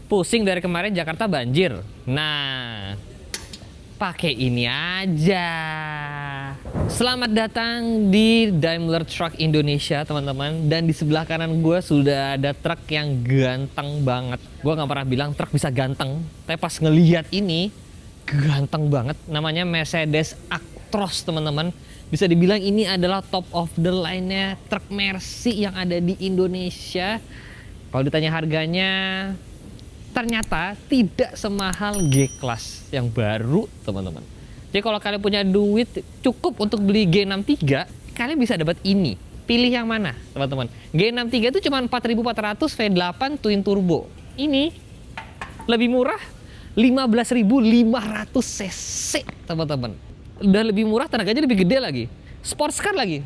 Pusing dari kemarin Jakarta banjir. Nah, pakai ini aja. Selamat datang di Daimler Truck Indonesia, teman-teman. Dan di sebelah kanan gue sudah ada truk yang ganteng banget. Gue nggak pernah bilang truk bisa ganteng, tapi pas ngelihat ini ganteng banget. Namanya Mercedes Actros, teman-teman. Bisa dibilang ini adalah top of the line-nya truk Mercy yang ada di Indonesia. Kalau ditanya harganya, ternyata tidak semahal G-Class yang baru, teman-teman. Jadi kalau kalian punya duit cukup untuk beli G63, kalian bisa dapat ini. Pilih yang mana, teman-teman? G63 itu cuma 4.400 V8 twin turbo. Ini lebih murah, 15.500 cc, teman-teman. Udah lebih murah, tenaganya lebih gede lagi. Sports car lagi.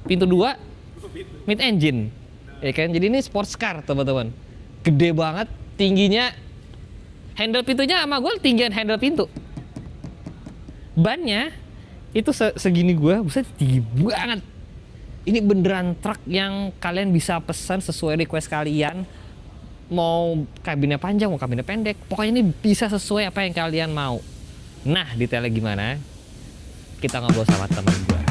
Pintu 2, mid engine. Ya kan? Jadi ini sports car, teman-teman. Gede banget. Tingginya, handle pintunya sama gue tinggian handle pintu. Bannya itu segini gue, buset tinggi banget. Ini beneran truk yang kalian bisa pesan sesuai request kalian. Mau kabinnya panjang, mau kabinnya pendek, pokoknya ini bisa sesuai apa yang kalian mau. Nah, detailnya gimana? Kita ngobrol sama teman gue.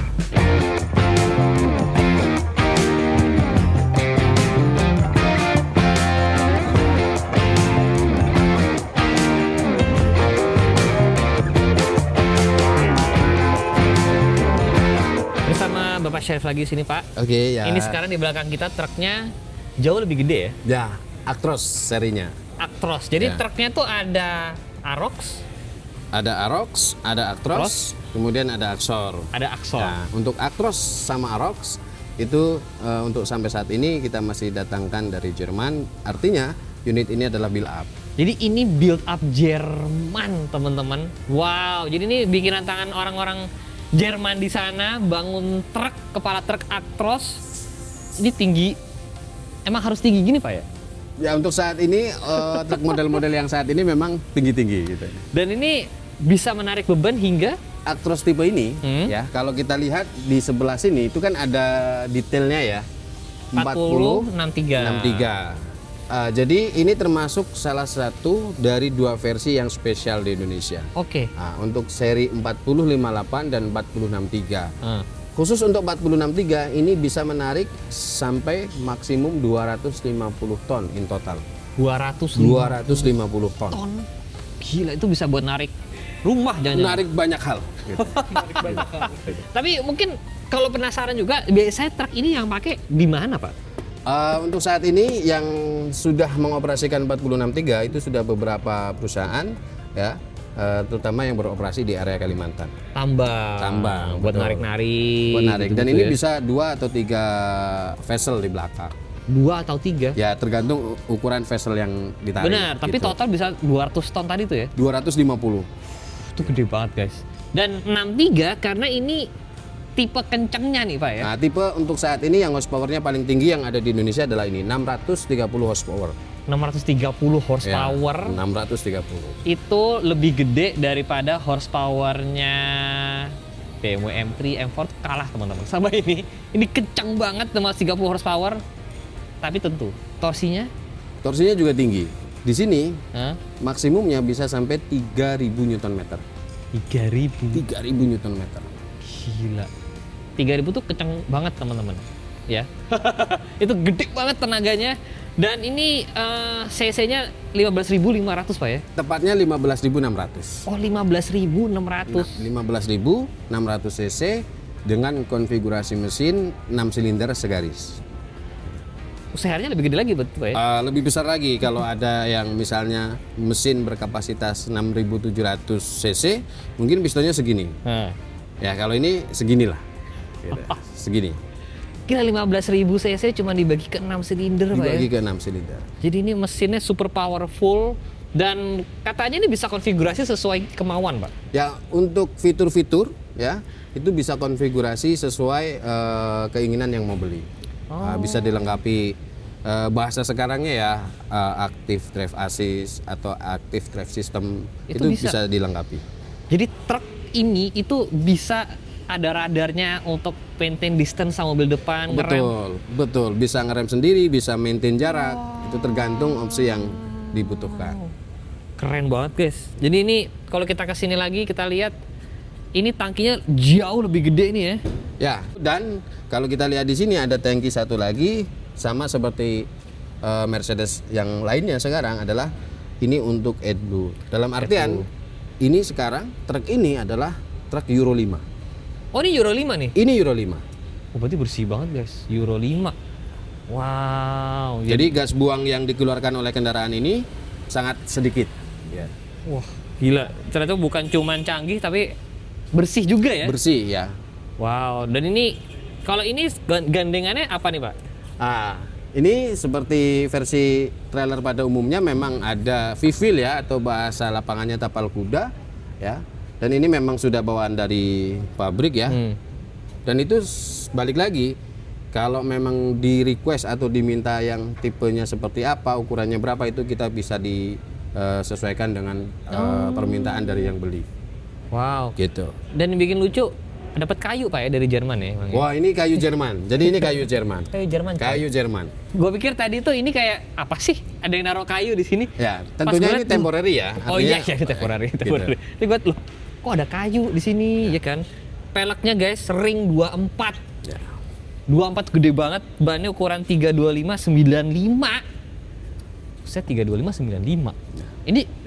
Bapak Syarif lagi sini, Pak. Oke, ya. Ini sekarang di belakang kita truknya jauh lebih gede ya? Ya, Actros serinya. Actros. Jadi Ya. truknya tuh ada Arox, Ada Arox, ada Actros, kemudian ada Axor. ada Axor. Nah, untuk Actros sama Arox itu untuk sampai saat ini kita masih datangkan dari Jerman. Artinya unit ini adalah build up. Jadi ini build up Jerman, teman-teman. Wow, jadi ini bikinan tangan orang-orang Jerman di sana, bangun truk, kepala truk Actros. Ini tinggi, emang harus tinggi gini, Pak ya? Ya, untuk saat ini truk model-model yang saat ini memang tinggi-tinggi gitu. Dan ini bisa menarik beban hingga Actros tipe ini ya, kalau kita lihat di sebelah sini itu kan ada detailnya ya. 40, 63. 63. Jadi ini termasuk salah satu dari dua versi yang spesial di Indonesia. Oke. Nah, untuk seri 4058 dan 4063. Khusus untuk 4063 ini bisa menarik sampai maksimum 250 ton in total. 250 ton. Gila, itu bisa buat narik rumah jangan-jangan. Menarik banyak hal. Gitu. Tapi mungkin kalau penasaran juga, biasanya truk ini yang pakai di mana, Pak? Untuk saat ini yang sudah mengoperasikan 4063 itu sudah beberapa perusahaan ya, terutama yang beroperasi di area Kalimantan. Tambang, buat betul. narik-narik. Buat narik. Dan gitu-gitu ini ya. bisa 2 atau 3 vessel di belakang. 2 atau 3? Ya tergantung ukuran vessel yang ditarik. Benar, tapi gitu. total bisa 200 ton tadi tuh ya? 250. Itu gede banget, guys. Dan 63 karena ini tipe kencengnya nih, Pak ya? Nah, tipe untuk saat ini yang horsepowernya paling tinggi yang ada di Indonesia adalah ini 630 horsepower. 630 horsepower. Ya, 630. Itu lebih gede daripada horsepowernya BMW M3, M4 kalah, teman-teman. Sama ini kencang banget 630 horsepower. Tapi tentu torsinya Torsinya juga tinggi. Di sini Hah? maksimumnya bisa sampai 3000 Nm. 3000. 3000 Nm. Gila. 3000 tuh kenceng banget, teman-teman. Ya. Itu gede banget tenaganya. Dan ini cc-nya 15.500, Pak ya? Tepatnya 15.600. Oh, 15.600. 15.600 cc dengan konfigurasi mesin 6 silinder segaris. Seharnya lebih gede lagi, betul, Pak ya? Lebih besar lagi kalau ada yang misalnya mesin berkapasitas 6.700 cc, mungkin pistonnya segini. Ya, kalau ini seginilah. Gitu. Segini. Kira 15.000 cc cuma dibagi ke 6 silinder, Pak ya? Dibagi ke 6 silinder. Jadi ini mesinnya super powerful dan katanya ini bisa konfigurasi sesuai kemauan, Pak. Ya, untuk fitur-fitur ya, itu bisa konfigurasi sesuai keinginan yang mau beli. Bisa dilengkapi bahasa sekarangnya ya, active drive assist atau active drive system itu bisa dilengkapi. Jadi truk ini itu bisa ada radarnya untuk maintain distance sama mobil depan, ngerem. Betul, betul. Bisa ngerem sendiri, bisa maintain jarak. Itu tergantung opsi yang dibutuhkan. Keren banget guys. Jadi ini kalau kita kesini lagi kita lihat ini tangkinya jauh lebih gede nih ya. Ya, dan kalau kita lihat di sini ada tangki satu lagi sama seperti Mercedes yang lainnya sekarang adalah ini untuk AdBlue. Dalam artian ini sekarang truk ini adalah truk Euro 5. Oh ini Euro 5 nih? Ini Euro 5. Oh berarti bersih banget guys, Euro 5. Wow. Jadi gas buang yang dikeluarkan oleh kendaraan ini sangat sedikit. Ya. Wah gila, ternyata bukan cuman canggih tapi bersih juga ya? Bersih ya. Wow, dan ini kalau ini gandengannya apa nih Pak? Ini seperti versi trailer pada umumnya memang ada V-Wheel ya, atau bahasa lapangannya tapal kuda ya. Dan ini memang sudah bawaan dari pabrik ya. Dan itu balik lagi, kalau memang di request atau diminta yang tipenya seperti apa, ukurannya berapa, itu kita bisa disesuaikan dengan permintaan dari yang beli. Wow. Gitu. Dan yang bikin lucu, dapat kayu Pak ya dari Jerman ya? Bang, Wah ini kayu Jerman. Jadi ini kayu Jerman. Kayu Jerman. Kayu Jerman. Gue pikir tadi tuh ini kayak apa sih? Ada yang naruh kayu di sini? Ya, tentunya ini temporary ya. Oh iya, temporary. Gitu. Tapi gue loh, kok ada kayu di sini ya kan? Peleknya guys, ring 24. Ya. 24 gede banget, bannya ukuran 325 95. Saya 325 95. Ini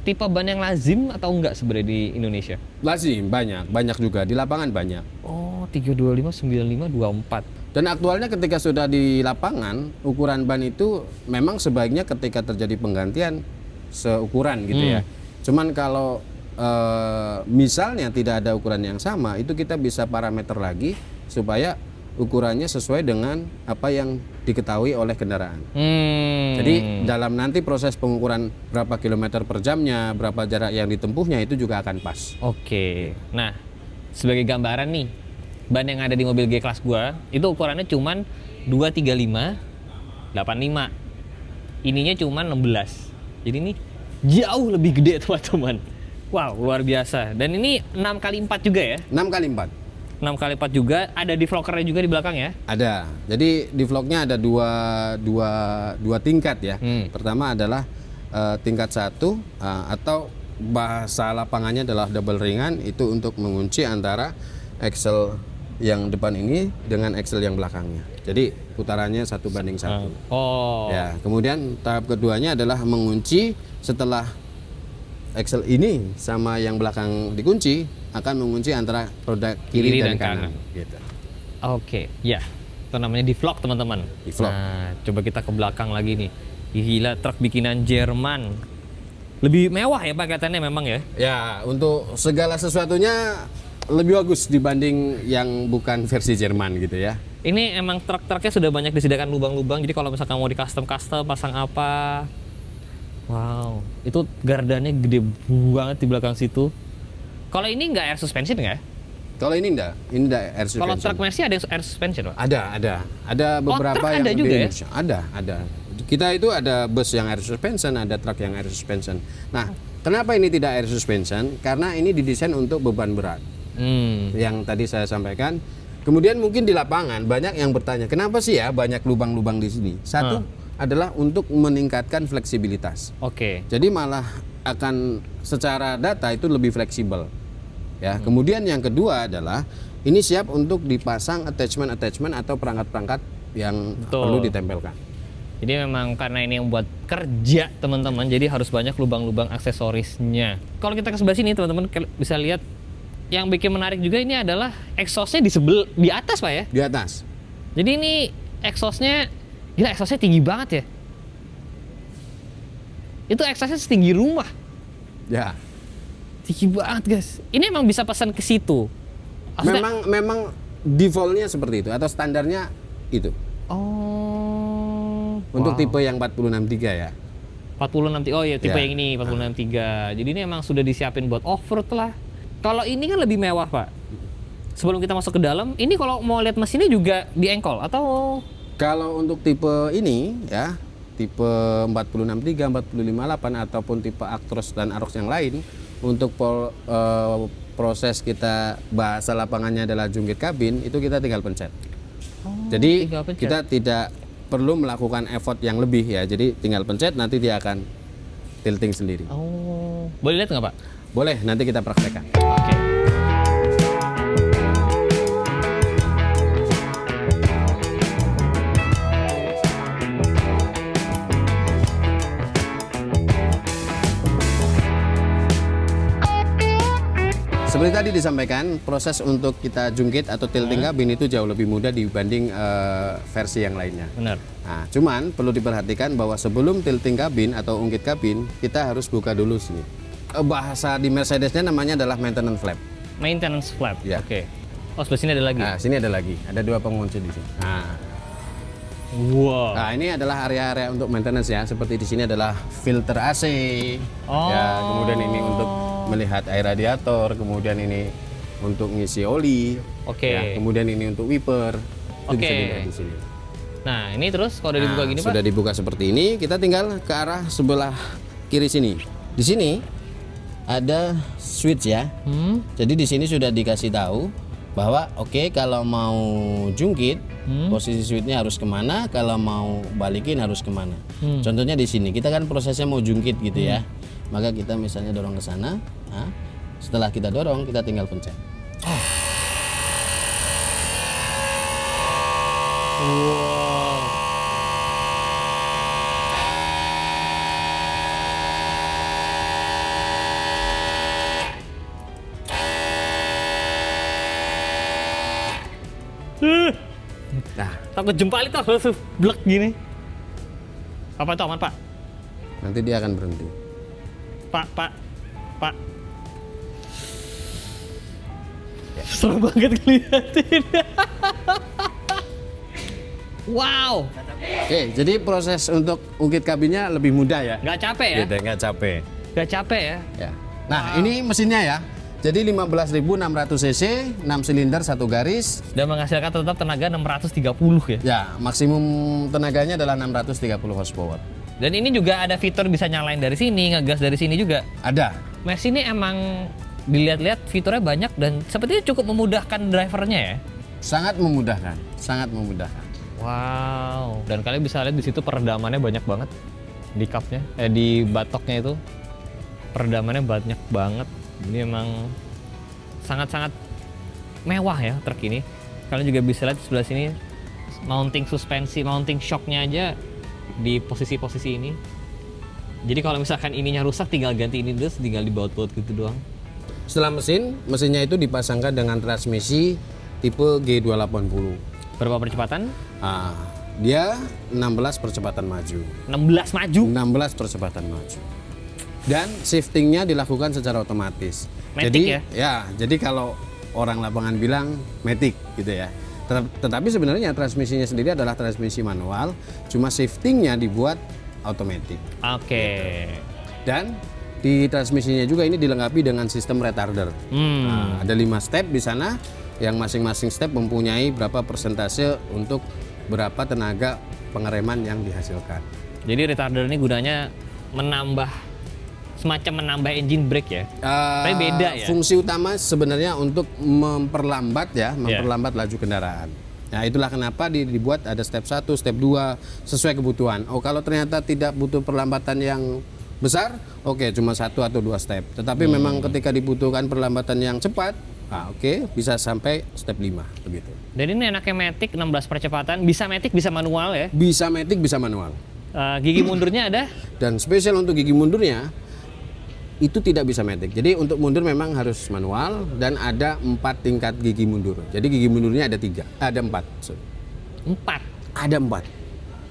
tipe ban yang lazim atau enggak sebenarnya di Indonesia? Lazim, banyak juga di lapangan banyak. Oh, 325 95 24. Dan aktualnya ketika sudah di lapangan, ukuran ban itu memang sebaiknya ketika terjadi penggantian seukuran gitu ya. Cuman kalau misalnya tidak ada ukuran yang sama, itu kita bisa parameter lagi supaya ukurannya sesuai dengan apa yang diketahui oleh kendaraan. Jadi dalam nanti proses pengukuran berapa kilometer per jamnya, berapa jarak yang ditempuhnya itu juga akan pas. Oke. Nah, sebagai gambaran nih, ban yang ada di mobil G-Class gua itu ukurannya cuman 235 85. Ininya cuman 16. Jadi ini jauh lebih gede teman-teman. Wow, luar biasa. Dan ini 6x4 juga ya? 6x4. 6x4 juga, ada deflockernya juga di belakang ya? Ada. Jadi di vlognya ada dua tingkat ya. Pertama adalah tingkat 1 atau bahasa lapangannya adalah double ringan, itu untuk mengunci antara axle yang depan ini dengan axle yang belakangnya. Jadi putarannya 1:1. Oh. Ya, kemudian tahap keduanya adalah mengunci setelah axle ini sama yang belakang dikunci, akan mengunci antara roda kiri dan kanan. Gitu. Oke, ya. Itu namanya deflog teman-teman. Deflog. Nah, coba kita ke belakang lagi nih. Gila, truk bikinan Jerman. Lebih mewah ya Pak kelihatannya memang ya? Ya, untuk segala sesuatunya lebih bagus dibanding yang bukan versi Jerman gitu ya. Ini emang truk-truknya sudah banyak disediakan lubang-lubang. Jadi kalau misalkan mau di custom pasang apa. Wow, itu gardannya gede banget di belakang situ. Kalau ini nggak air suspension nggak ya? Kalau ini enggak air suspension. Kalau truk Mercy ada air suspension Pak? Ada beberapa truk yang ada juga ya? Ada. Kita itu ada bus yang air suspension, ada truk yang air suspension. Nah, kenapa ini tidak air suspension? Karena ini didesain untuk beban berat. Yang tadi saya sampaikan. Kemudian mungkin di lapangan banyak yang bertanya, kenapa sih ya banyak lubang-lubang di sini? Satu adalah untuk meningkatkan fleksibilitas. Oke. Jadi malah akan secara data itu lebih fleksibel. Ya, kemudian yang kedua adalah ini siap untuk dipasang attachment atau perangkat-perangkat yang perlu ditempelkan. Jadi memang karena ini yang buat kerja teman-teman, jadi harus banyak lubang-lubang aksesorisnya. Kalau kita ke sebelah sini teman-teman bisa lihat yang bikin menarik juga ini adalah exhaustnya di atas Pak ya? Di atas. Jadi ini exhaustnya, gila exhaustnya tinggi banget ya. Itu exhaustnya setinggi rumah. Ya. Tinggi banget guys. Ini emang bisa pesan ke situ. Maksudnya, Memang defaultnya seperti itu atau standarnya itu. Oh. Untuk tipe yang 463 ya. 463. Oh iya, tipe Ya. yang ini 463. Jadi ini emang sudah disiapin buat off-road lah. Kalau ini kan lebih mewah, Pak. Sebelum kita masuk ke dalam, ini kalau mau lihat mesinnya juga di engkol atau Kalau untuk tipe ini ya, tipe 463, 458 ataupun tipe Actros dan Arox yang lain, untuk proses kita bahasa lapangannya adalah jungkit kabin, itu kita tinggal pencet. Jadi tinggal pencet. kita tidak perlu melakukan effort yang lebih ya. Jadi tinggal pencet, nanti dia akan tilting sendiri. Oh, boleh lihat nggak Pak? Boleh, nanti kita praktekkan. Oke. Seperti tadi disampaikan, proses untuk kita jungkit atau tilting kabin itu jauh lebih mudah dibanding versi yang lainnya. Benar. Nah, cuman perlu diperhatikan bahwa sebelum tilting kabin atau ungkit kabin, kita harus buka dulu sini. Bahasa di Mercedesnya namanya adalah maintenance flap. Maintenance flap. Ya. Oke. Oh, sebelah sini ada lagi. Nah, sini ada lagi, ada 2 pengunci di sini. Wow. Nah, ini adalah area-area untuk maintenance ya. Seperti di sini adalah filter AC. Oh. Ya, kemudian ini untuk melihat air radiator, kemudian ini untuk ngisi oli. Oke. Ya, kemudian ini untuk wiper. Itu bisa Oke. dilihat di sini. Nah, ini terus kalau udah dibuka gini Pak? Sudah dibuka seperti ini, kita tinggal ke arah sebelah kiri sini. Di sini ada switch ya. Jadi di sini sudah dikasih tahu bahwa oke, kalau mau jungkit posisi switchnya harus kemana, kalau mau balikin harus kemana. Contohnya di sini kita kan prosesnya mau jungkit gitu ya, maka kita misalnya dorong ke sana. Nah, setelah kita dorong kita tinggal pencet. Wow. Nah, Takut jempol itu langsung blek gini. Apa itu aman Pak? nanti dia akan berhenti. Pak. Seru banget ngeliatin. Wow. Oke, jadi proses untuk ungkit kabinnya lebih mudah ya. Nggak capek ya? Gitu, nggak capek. Nggak capek ya? Ya. Nah, ini mesinnya ya. Jadi 15.600 cc, 6 silinder, 1 garis. Dan menghasilkan tetap tenaga 630 ya? Ya, maksimum tenaganya adalah 630 horsepower. Dan ini juga ada fitur bisa nyalain dari sini, ngegas dari sini juga. Ada. Mercy ini emang dilihat-lihat fiturnya banyak dan sepertinya cukup memudahkan drivernya ya? Sangat memudahkan, sangat memudahkan. Wow. Dan kalian bisa lihat di situ peredamannya banyak banget di cupnya, di batoknya itu peredamannya banyak banget. Ini emang sangat-sangat mewah ya truk ini. Kalian juga bisa lihat di sebelah sini mounting suspensi, mounting shocknya aja di posisi-posisi ini. Jadi kalau misalkan ininya rusak tinggal ganti ini terus, tinggal dibaut-baut gitu doang. Setelah mesinnya itu dipasangkan dengan transmisi tipe G280. Berapa percepatan? Ah, dia 16 percepatan maju. 16 maju. 16 percepatan maju. Dan shiftingnya dilakukan secara otomatis. Matic jadi kalau orang lapangan bilang matic gitu ya. Tetapi sebenarnya transmisinya sendiri adalah transmisi manual, cuma shiftingnya dibuat otomatis. Oke. Dan di transmisinya juga ini dilengkapi dengan sistem retarder. Nah, ada 5 step di sana, yang masing-masing step mempunyai berapa persentase untuk berapa tenaga pengereman yang dihasilkan. Jadi retarder ini gunanya semacam menambah engine brake ya. Tapi beda ya. Fungsi utama sebenarnya untuk memperlambat laju kendaraan. Nah, itulah kenapa dibuat ada step 1, step 2 sesuai kebutuhan. Oh, kalau ternyata tidak butuh perlambatan yang besar, oke, cuma 1 atau 2 step. Tetapi memang ketika dibutuhkan perlambatan yang cepat, bisa sampai step 5 begitu. Dan ini enaknya matic 16 percepatan, bisa matic bisa manual ya. Bisa matic, bisa manual. Gigi mundurnya ada? Dan spesial untuk gigi mundurnya itu tidak bisa matic. Jadi untuk mundur memang harus manual dan ada 4 tingkat gigi mundur. Jadi gigi mundurnya ada 4. Sorry. 4. Ada 4.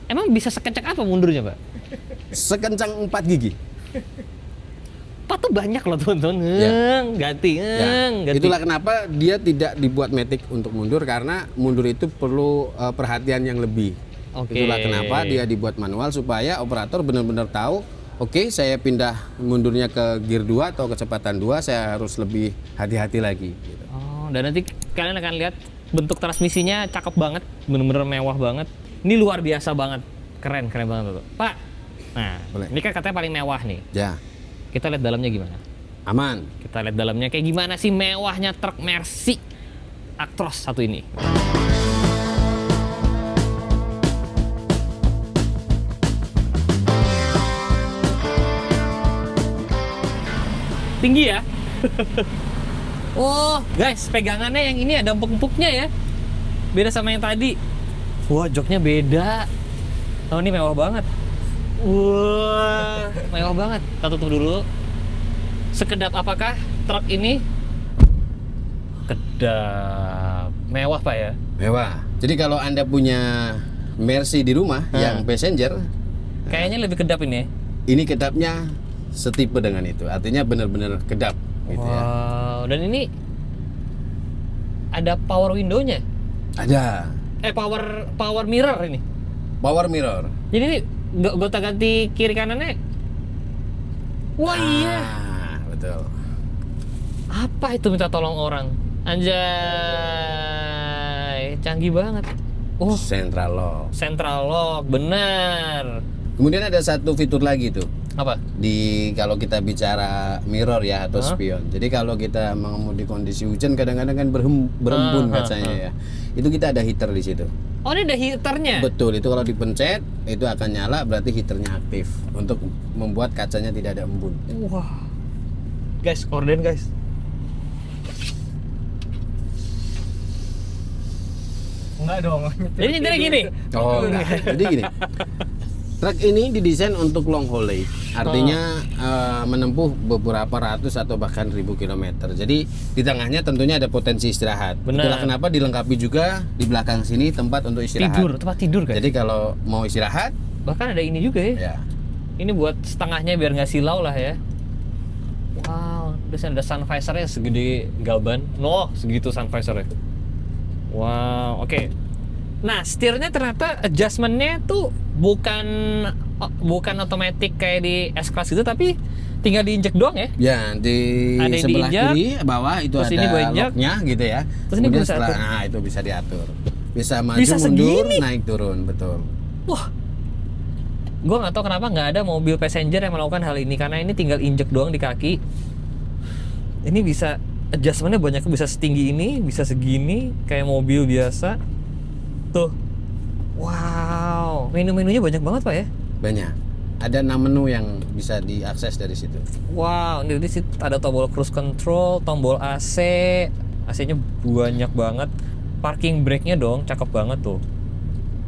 Emang bisa sekencang apa mundurnya, Pak? Sekencang 4 gigi. 4 tuh banyak loh teman-teman. Ganti. Itulah kenapa dia tidak dibuat matic untuk mundur, karena mundur itu perlu perhatian yang lebih. Oke. Itulah kenapa dia dibuat manual supaya operator benar-benar tahu, oke, saya pindah mundurnya ke gear 2 atau kecepatan 2, saya harus lebih hati-hati lagi. Gitu. Oh, dan nanti kalian akan lihat bentuk transmisinya cakep banget, bener-bener mewah banget. Ini luar biasa banget, keren banget tuh. Pak, nah boleh. Ini kan katanya paling mewah nih. Ya, Kita lihat dalamnya gimana? aman. Kita lihat dalamnya kayak gimana sih mewahnya truk Mercy Actros satu ini. tinggi ya. Oh, guys, pegangannya yang ini ada empuk-empuknya ya. Beda sama yang tadi. Wah, joknya beda. Oh, ini mewah banget. Wah, mewah banget. Kita tutup dulu. Sekedap apakah truk ini? Kedap. Mewah, Pak ya? Mewah. Jadi kalau Anda punya Mercy di rumah yang passenger, Kayaknya lebih kedap ini. ini kedapnya setipe dengan itu. Artinya benar-benar kedap gitu ya. Wow, dan ini ada power window-nya. Ada Power mirror ini. power mirror. Jadi ini gonta-ganti kiri kanannya. Wah, iya. Betul. Apa itu minta tolong orang? Anjay, canggih banget. Oh, Central lock. central lock, benar. Kemudian ada satu fitur lagi tuh. Apa? Kalau kita bicara mirror ya atau spion. Jadi kalau kita mengemudi kondisi hujan kadang-kadang kan berembun kacanya ya. Itu kita ada heater di situ. Oh, ini ada heaternya. Betul, itu kalau dipencet itu akan nyala, berarti heaternya aktif untuk membuat kacanya tidak ada embun. Wah. Guys, korden guys. Enggak dong. Jadi nyetirnya gini. Oh, enggak. Jadi gini. Truk ini didesain untuk long haulage, artinya menempuh beberapa ratus atau bahkan ribu kilometer. Jadi di tengahnya tentunya ada potensi istirahat. Benar. Itulah kenapa dilengkapi juga di belakang sini tempat untuk istirahat. Tempat tidur guys. Jadi kalau mau istirahat, Bahkan ada ini juga ya. ya Ini buat setengahnya biar nggak silau lah ya. Wow, terus ada sun visor-nya segede galban. Segitu sun visor-nya. Wow, oke. Nah, setirnya ternyata adjustment-nya tuh bukan otomatis kayak di S-Class gitu, tapi tinggal diinjek doang ya. Ya, di Ada yang sebelah diinjak, kiri bawah itu terus ada ini gua injak, lock-nya gitu ya. terus ini Kemudian bisa atur. nah itu bisa diatur. Bisa maju Bisa mundur, segini? naik turun, betul. Wah, gue nggak tahu kenapa nggak ada mobil passenger yang melakukan hal ini, karena ini tinggal injek doang di kaki. Ini bisa adjustmentnya banyak, bisa setinggi ini, bisa segini kayak mobil biasa. Tuh, wow, menu-menunya banyak banget Pak ya. Banyak. Ada 6 menu yang bisa diakses dari situ. Wow, ini di situ ada tombol cruise control, tombol AC, AC-nya banyak banget. Parking brake-nya dong, cakep banget tuh.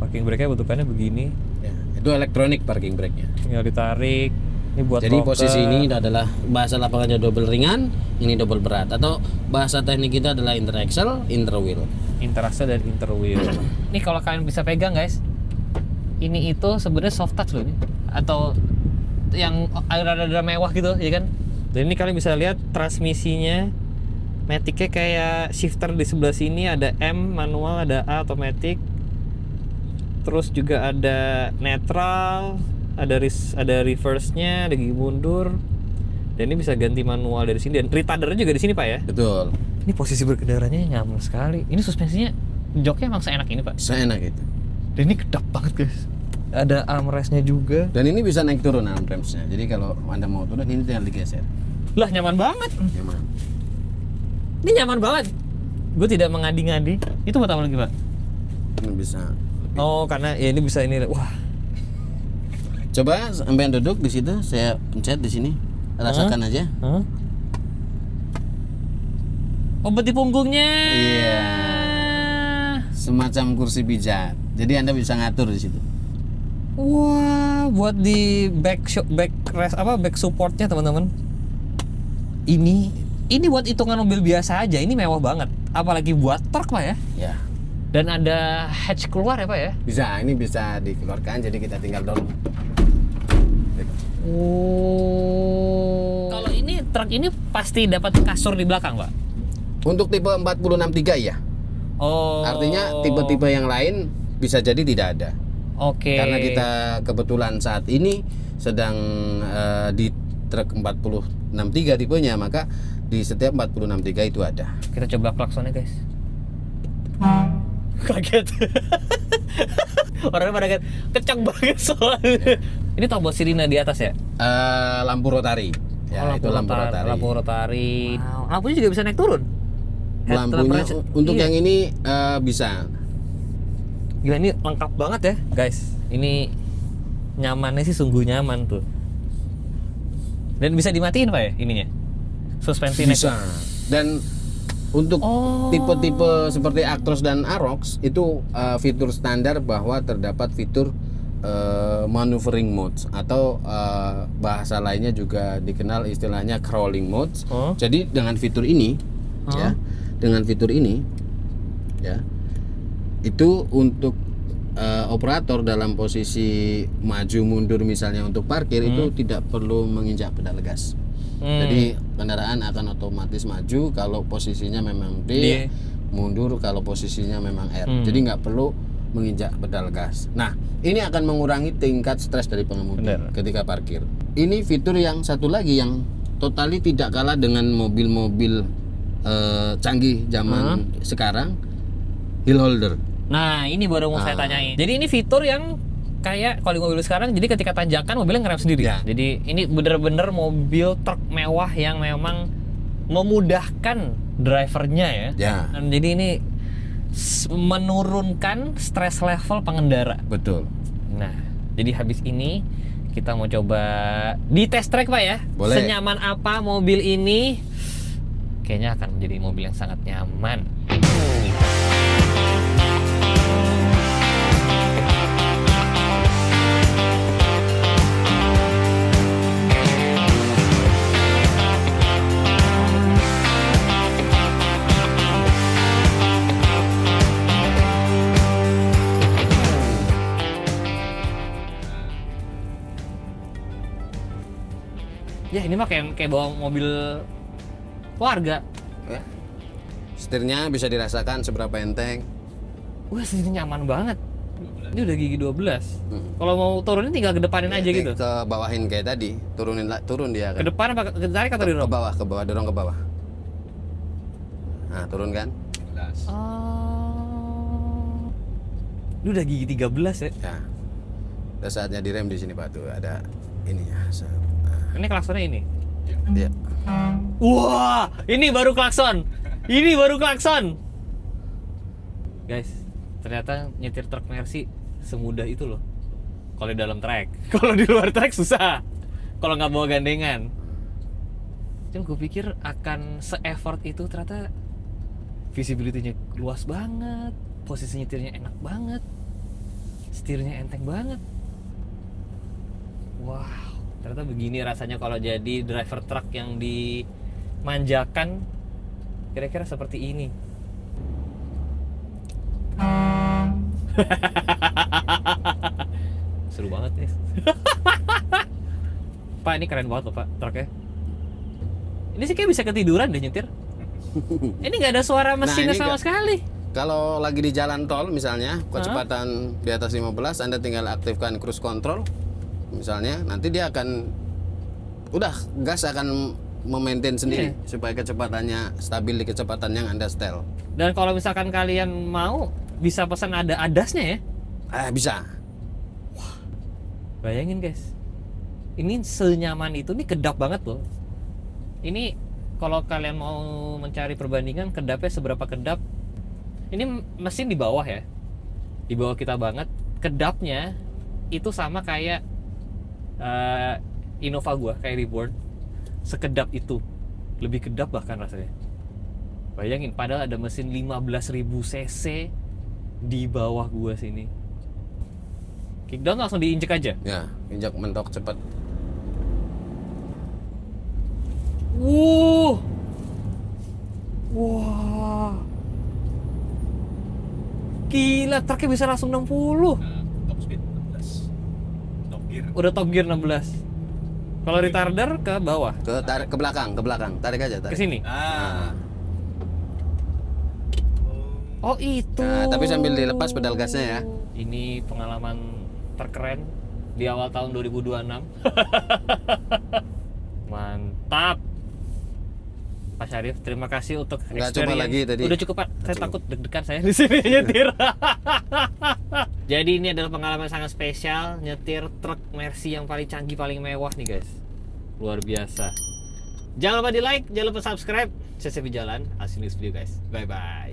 Parking brake-nya bentukannya begini, Ya, itu elektronik parking brake-nya. tinggal ditarik. Ini buat Jadi locker. posisi ini adalah bahasa lapangannya double ringan, ini double berat, atau bahasa teknik kita adalah interaxle, interwheel. Interaxle dan interwheel. Ini kalau kalian bisa pegang guys, ini itu sebenarnya soft touch loh ini, atau yang rada-rada mewah gitu ya kan. Dan ini kalian bisa lihat transmisinya, matic-nya kayak shifter di sebelah sini, ada M manual, ada A automatic, terus juga ada neutral, ada reverse-nya, ada gigi mundur, dan ini bisa ganti manual dari sini, dan retardernya juga di sini Pak ya. Betul. Ini posisi berkendaranya nyaman sekali. Ini suspensinya, joknya emang seenak ini Pak. Seenak itu. Dan ini kedap banget guys. Ada armrestnya juga. Dan ini bisa naik turun armrest-nya. Jadi kalau Anda mau turun ini tinggal digeser. Lah nyaman banget. Nyaman. Ini nyaman banget. Gue tidak mengadi-ngadi. Itu buat apa lagi Pak? Ini bisa. Oh karena ya ini bisa ini. Wah. Coba sampai duduk di situ, saya pencet di sini. Rasakan aja. Hah? Obat di punggungnya. Iya. Semacam kursi pijat. Jadi Anda bisa ngatur di situ. Wah, buat di back supportnya teman-teman. Ini buat hitungan mobil biasa aja. Ini mewah banget. Apalagi buat truk Pak ya. Ya. Dan ada hatch keluar ya Pak ya. Bisa, ini bisa dikeluarkan. Jadi kita tinggal dorong. Oh. Kalau ini truk ini pasti dapat kasur di belakang, Pak. Untuk tipe 463 ya. Oh. Artinya tipe-tipe yang lain bisa jadi tidak ada. Oke. Karena kita kebetulan saat ini sedang di truk 463 tipenya, maka di setiap 463 itu ada. Kita coba klaksonnya, guys. Kaget. Orangnya pada kaget. Kencang banget soalnya. Ini tombol sirine di atas ya? Lampu rotari. Ya, itu lampu rotari. Lampu rotari. Wow. Lampunya juga bisa naik turun. Lampunya untuk iya. yang ini bisa. Gila, ini lengkap banget ya, guys. Ini nyamannya sih sungguh nyaman tuh. Dan bisa dimatiin Pak ya ininya? suspensi Bisa. neck. Dan untuk Oh. tipe-tipe seperti Actros dan Arox itu fitur standar bahwa terdapat fitur maneuvering modes atau bahasa lainnya juga dikenal istilahnya crawling modes. Oh. Jadi dengan fitur ini, ya, dengan fitur ini, ya, itu untuk operator dalam posisi maju mundur misalnya untuk parkir itu tidak perlu menginjak pedal gas. Jadi kendaraan akan otomatis maju kalau posisinya memang D, mundur kalau posisinya memang R. Jadi nggak perlu menginjak pedal gas. Nah, ini akan mengurangi tingkat stres dari pengemudi ketika parkir. Ini fitur yang satu lagi yang totally tidak kalah dengan mobil-mobil canggih zaman sekarang, hill holder. Nah, ini baru mau saya tanyain. Jadi ini fitur yang kayak kalau di mobil sekarang, jadi ketika tanjakan mobilnya ngerem sendiri. Ya. Jadi ini bener-bener mobil truk mewah yang memang memudahkan drivernya ya. Ya, Dan jadi ini menurunkan stres level pengendara. betul. Nah, jadi habis ini kita mau coba di test track Pak ya. Boleh. Senyaman apa mobil ini? Kayaknya akan menjadi mobil yang sangat nyaman. Ya ini mah kayak bawa mobil warga. Ya. Setirnya bisa dirasakan seberapa enteng. Wah sini nyaman banget. Ini udah gigi 12. Kalau mau turunin tinggal kedepanin aja Nanti gitu. Ke bawahin kayak tadi, turun dia Ke kan. depan apa ke tarik atau Ke direm? bawah, dorong ke bawah. Nah, turun kan? Oh. Ini udah gigi 13 ya. Ya. Udah saatnya direm di sini Pak tuh ada ininya. Ini klaksonnya ini. Ya. Wah, ini baru klakson. Ini baru klakson. Guys, ternyata nyetir truk Mercy semudah itu loh. Kalau di dalam trek. Kalau di luar trek susah. Kalau nggak bawa gandengan. Cuma gue pikir akan se-effort itu, ternyata visibility-nya luas banget, posisi nyetirnya enak banget, setirnya enteng banget. Wow, ternyata begini rasanya kalau jadi driver truk yang dimanjakan. Kira-kira seperti ini. Seru banget nih. Pak, ini keren banget loh Pak, truknya. Ini sih kayak bisa ketiduran deh nyetir. Ini nggak ada suara mesinnya ini sama nggak- sekali. Kalau lagi di jalan tol misalnya, kecepatan di atas 15, Anda tinggal aktifkan cruise control misalnya, nanti dia akan udah gas akan memaintain sendiri supaya kecepatannya stabil di kecepatan yang Anda setel. Dan kalau misalkan kalian mau, bisa pesan ada adasnya ya. Bisa. Bayangin guys, ini senyaman itu, nih kedap banget loh. Ini kalau kalian mau mencari perbandingan kedapnya seberapa kedap, ini mesin di bawah ya, di bawah kita banget. Kedapnya itu sama kayak Innova gua, kayak Reborn, sekedap itu, lebih kedap bahkan rasanya. Bayangin, padahal ada mesin 15.000 cc di bawah gua sini. Kickdown langsung diinjek aja. Ya, injak mentok cepat. Wah. Gila, truknya bisa langsung 60. Top speed 16. Top gear. Udah top gear 16. Kalau retarder ke bawah, Ke belakang, tarik aja, ke tarik. sini. Ah. Oh, itu. Nah, tapi sambil dilepas pedal gasnya ya. Ini pengalaman terkeren di awal tahun 2026. Mantap. Pak Syarif, terima kasih untuk Nggak experience. coba lagi tadi. Udah cukup Pak, saya cukup. takut deg-degan saya di sini nyetir. Jadi ini adalah pengalaman sangat spesial nyetir truk Mercy yang paling canggih, paling mewah nih guys. Luar biasa. Jangan lupa di like, jangan lupa subscribe. Saya Sevi Jalan, I'll see you next video guys. Bye bye.